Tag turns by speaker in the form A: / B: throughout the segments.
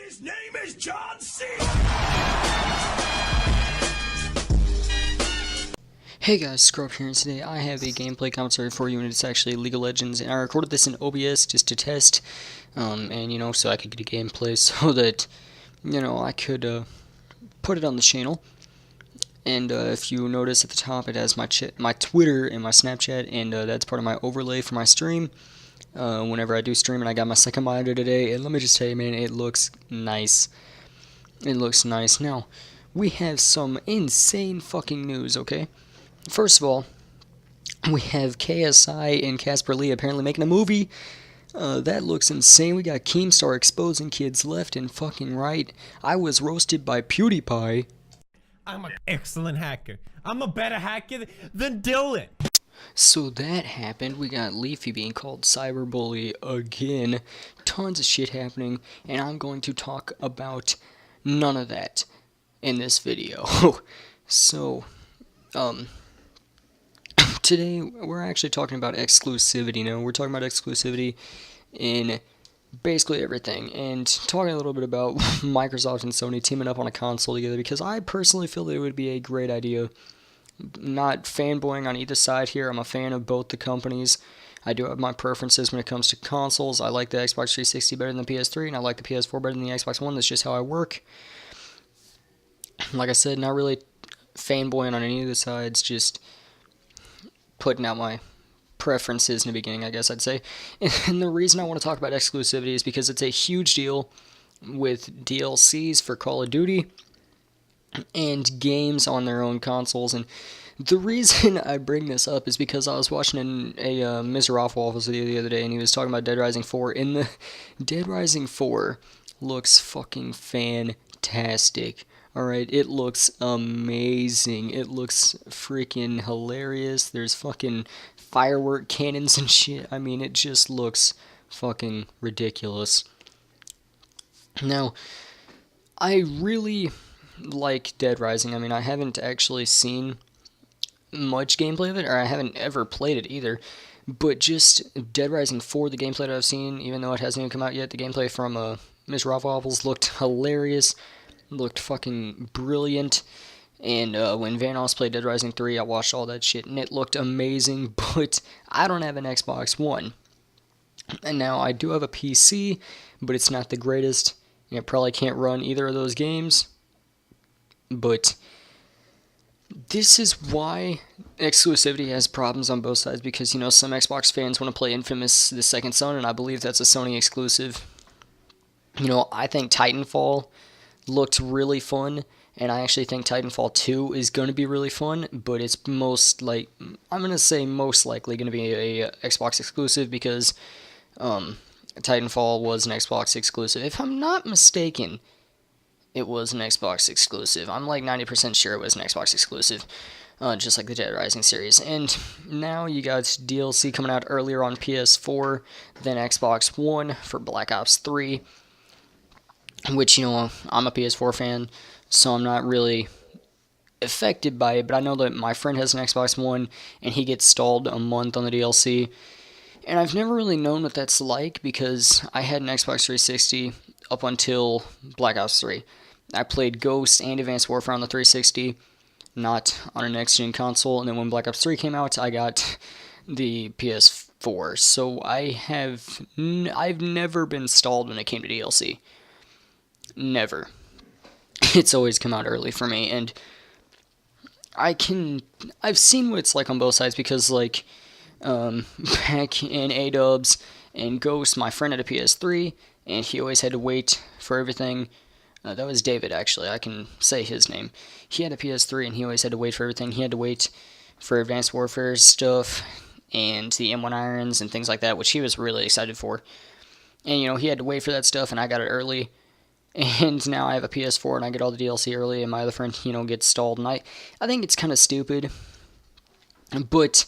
A: His name is John C.
B: Hey guys, Skrub here, and today I have a gameplay commentary for you, and it's actually League of Legends, and I recorded this in OBS just to test, and so I could get a gameplay so that, I could, put it on the channel. And if you notice at the top, it has my Twitter and my Snapchat, and that's part of my overlay for my stream. Whenever I do stream, and I got my second monitor today, and let me just tell you, man, it looks nice. It looks nice. Now, we have some insane fucking news, okay? First of all, we have KSI and Casper Lee apparently making a movie. That looks insane. We got Keemstar exposing kids left and fucking right. I was roasted by PewDiePie.
C: I'm an excellent hacker. I'm a better hacker than Dylan.
B: So that happened. We got Leafy being called cyberbully again. Tons of shit happening, and I'm going to talk about none of that in this video. So, today we're actually talking about exclusivity. Now, we're talking about exclusivity in basically everything, and talking a little bit about Microsoft and Sony teaming up on a console together, because I personally feel that it would be a great idea. Not fanboying on either side here. I'm a fan of both the companies. I do have my preferences when it comes to consoles. I like the Xbox 360 better than the PS3, and I like the PS4 better than the Xbox One. That's just how I work. Like I said, not really fanboying on any of the sides, just putting out my preferences in the beginning, I guess I'd say. And the reason I want to talk about exclusivity is because it's a huge deal with DLCs for Call of Duty and games on their own consoles. And the reason I bring this up is because I was watching a Mr. Waffle's video the other day, and he was talking about Dead Rising 4, and the Dead Rising 4 looks fucking fantastic. Alright, it looks amazing. It looks freaking hilarious. There's fucking firework cannons and shit. I mean, it just looks fucking ridiculous. Now, I really like Dead Rising. I mean, I haven't actually seen much gameplay of it, or I haven't ever played it either. But just Dead Rising 4, the gameplay that I've seen, even though it hasn't even come out yet, the gameplay from Mr. Waffles looked hilarious. Looked fucking brilliant. And when Vanoss played Dead Rising 3, I watched all that shit, and it looked amazing. But I don't have an Xbox One. And now I do have a PC, but it's not the greatest. And it probably can't run either of those games. But this is why exclusivity has problems on both sides, because, some Xbox fans want to play Infamous The Second Son, and I believe that's a Sony exclusive. I think Titanfall looked really fun, and I actually think Titanfall 2 is going to be really fun, but it's I'm going to say most likely going to be a Xbox exclusive, because Titanfall was an Xbox exclusive. If I'm not mistaken, it was an Xbox exclusive. I'm like 90% sure it was an Xbox exclusive, just like the Dead Rising series. And now you got DLC coming out earlier on PS4 than Xbox One for Black Ops 3, which, I'm a PS4 fan, so I'm not really affected by it, but I know that my friend has an Xbox One, and he gets stalled a month on the DLC, and I've never really known what that's like, because I had an Xbox 360 up until Black Ops 3. I played Ghost and Advanced Warfare on the 360, not on a next-gen console, and then when Black Ops 3 came out, I got the PS4, so I've never been stalled when it came to DLC. Never. It's always come out early for me, and I've seen what it's like on both sides, because, back in A-Dubs and Ghost, my friend had a PS3, and he always had to wait for everything. That was David, actually. I can say his name. He had a PS3, and he always had to wait for everything. He had to wait for Advanced Warfare stuff, and the M1 irons, and things like that, which he was really excited for. And, he had to wait for that stuff, and I got it early. And now I have a PS4, and I get all the DLC early, and my other friend, gets stalled. And I think it's kind of stupid, but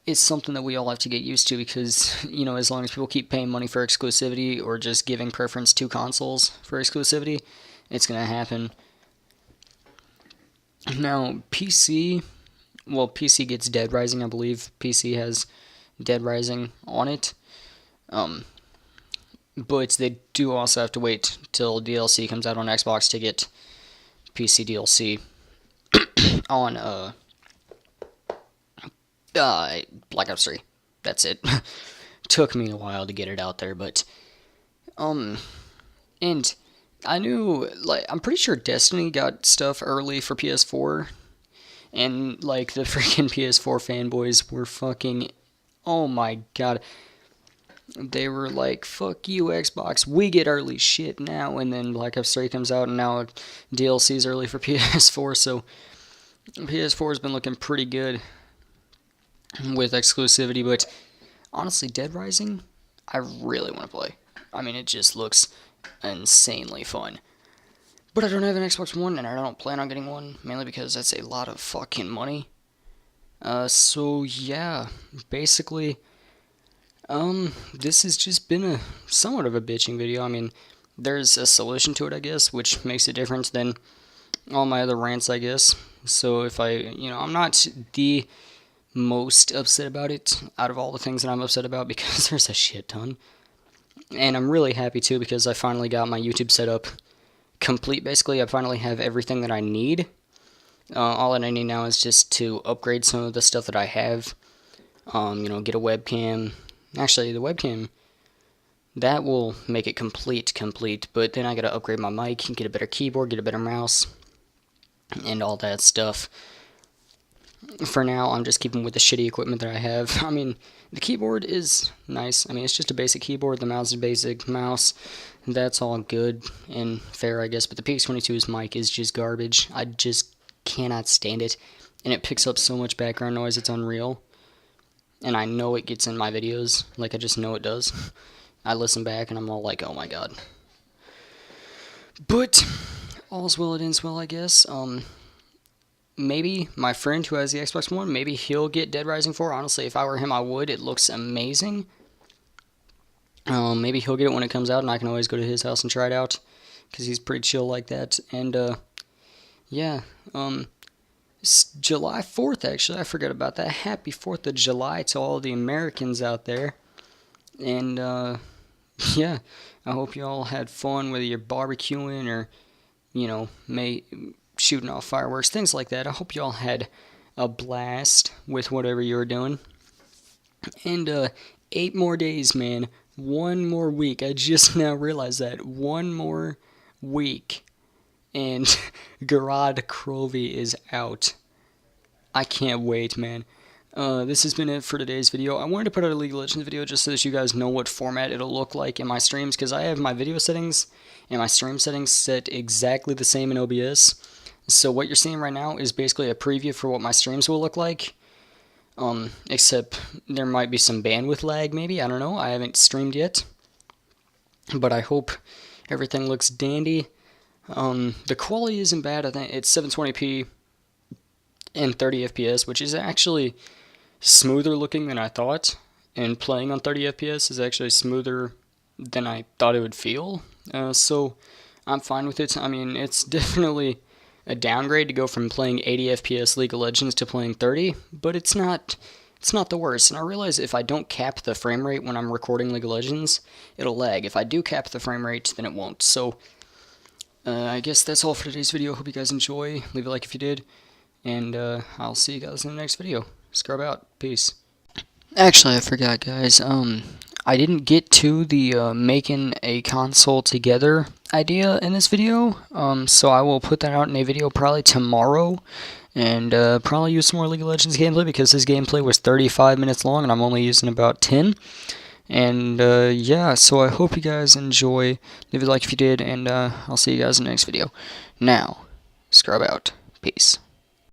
B: it's something that we all have to get used to, because, as long as people keep paying money for exclusivity, or just giving preference to consoles for exclusivity, it's going to happen. Now, PC gets Dead Rising, I believe. PC has Dead Rising on it. but they do also have to wait till DLC comes out on Xbox to get PC DLC on Black Ops 3. That's it. Took me a while to get it out there, but and I knew, like, I'm pretty sure Destiny got stuff early for PS4, and like the freaking PS4 fanboys were fucking, oh my god, they were like, fuck you Xbox, we get early shit now. And then Black Ops 3 comes out and now DLC's early for PS4, so PS4 has been looking pretty good with exclusivity. But honestly, Dead Rising, I really want to play. I mean, it just looks insanely fun. But I don't have an Xbox One, and I don't plan on getting one, mainly because that's a lot of fucking money. So yeah, basically, this has just been a somewhat of a bitching video. I mean, there's a solution to it, I guess, which makes it different than all my other rants, I guess. So if I'm not the most upset about it out of all the things that I'm upset about, because there's a shit ton. And I'm really happy too, because I finally got my YouTube setup complete. Basically, I finally have everything that I need. All that I need now is just to upgrade some of the stuff that I have. Get a webcam. Actually, the webcam, that will make it complete. But then I gotta upgrade my mic, get a better keyboard, get a better mouse, and all that stuff. For now, I'm just keeping with the shitty equipment that I have. I mean, the keyboard is nice. I mean, it's just a basic keyboard. The mouse is a basic mouse. That's all good and fair, I guess. But the PX22's mic is just garbage. I just cannot stand it. And it picks up so much background noise, it's unreal. And I know it gets in my videos. Like, I just know it does. I listen back and I'm all like, oh my god. But all's well that ends well, I guess. Maybe my friend who has the Xbox One, maybe he'll get Dead Rising 4. Honestly, if I were him, I would. It looks amazing. Maybe he'll get it when it comes out, and I can always go to his house and try it out, because he's pretty chill like that. And, yeah, it's July 4th, actually. I forgot about that. Happy 4th of July to all the Americans out there. And, yeah, I hope you all had fun, whether you're barbecuing or, shooting off fireworks, things like that. I hope you all had a blast with whatever you were doing. And 8 more days, man. 1 more week. I just now realized that. 1 more week. And Garad Crovey is out. I can't wait, man. This has been it for today's video. I wanted to put out a League of Legends video just so that you guys know what format it'll look like in my streams, because I have my video settings and my stream settings set exactly the same in OBS. So what you're seeing right now is basically a preview for what my streams will look like. Except there might be some bandwidth lag, maybe. I don't know. I haven't streamed yet. But I hope everything looks dandy. The quality isn't bad. I think it's 720p and 30 FPS, which is actually smoother looking than I thought. And playing on 30 FPS is actually smoother than I thought it would feel. So I'm fine with it. I mean, it's definitely a downgrade to go from playing 80 FPS League of Legends to playing 30, but it's not the worst. And I realize if I don't cap the frame rate when I'm recording League of Legends, it'll lag. If I do cap the frame rate, then it won't. So I guess that's all for today's video. Hope you guys enjoy. Leave a like if you did, and I'll see you guys in the next video. Scrub out. Peace. Actually, I forgot, guys. I didn't get to the making a console together idea in this video, so I will put that out in a video probably tomorrow, and probably use some more League of Legends gameplay, because this gameplay was 35 minutes long and I'm only using about 10. And yeah, so I hope you guys enjoy. Leave a like if you did, and I'll see you guys in the next video. Now, scrub out. Peace.